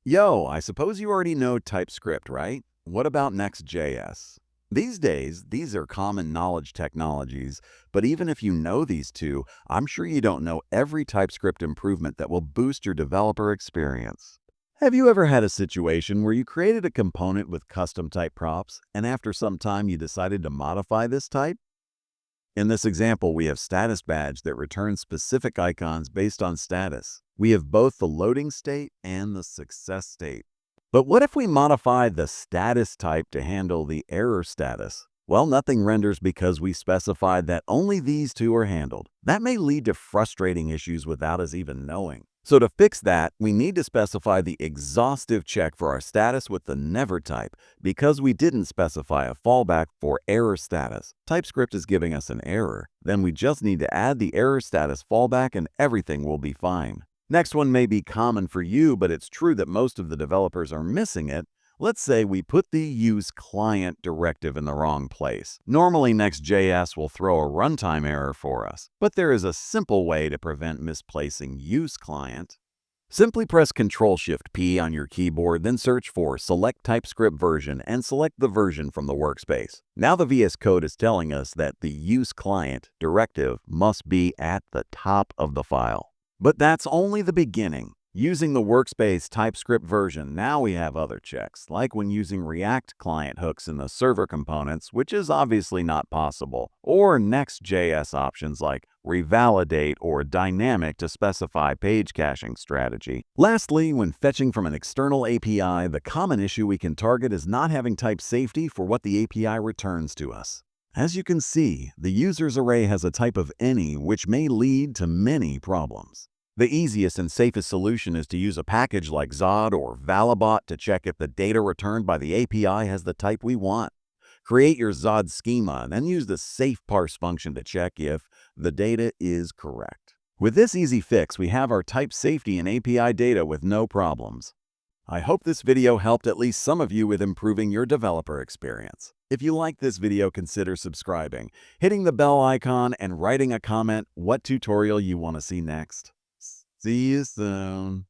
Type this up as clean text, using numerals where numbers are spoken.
Yo, I suppose you already know TypeScript, right? What about NextJS? These days, these are common knowledge technologies, but even if you know these two, I'm sure you don't know every TypeScript improvement that will boost your developer experience. Have you ever had a situation where you created a component with custom type props, and after some time you decided to modify this type? In this example, we have status badge that returns specific icons based on status. We have both the loading state and the success state. But what if we modify the status type to handle the error status? Well, nothing renders because we specified that only these two are handled. That may lead to frustrating issues without us even knowing. So to fix that, we need to specify the exhaustive check for our status with the never type because we didn't specify a fallback for error status. TypeScript is giving us an error. Then we just need to add the error status fallback and everything will be fine. Next one may be common for you, but it's true that most of the developers are missing it. Let's say we put the use client directive in the wrong place. Normally, Next.js will throw a runtime error for us, but there is a simple way to prevent misplacing use client. Simply press Ctrl-Shift-P on your keyboard, then search for Select TypeScript Version and select the version from the workspace. Now the VS Code is telling us that the use client directive must be at the top of the file. But that's only the beginning. Using the workspace TypeScript version, now we have other checks, like when using React client hooks in the server components, which is obviously not possible, or Next.js options like revalidate or dynamic to specify page caching strategy. Lastly, when fetching from an external API, the common issue we can target is not having type safety for what the API returns to us. As you can see, the users array has a type of any, which may lead to many problems. The easiest and safest solution is to use a package like Zod or Valibot to check if the data returned by the API has the type we want. Create your Zod schema and then use the safe parse function to check if the data is correct. With this easy fix, we have our type safety and API data with no problems. I hope this video helped at least some of you with improving your developer experience. If you like this video, consider subscribing, hitting the bell icon, and writing a comment what tutorial you want to see next. See you soon.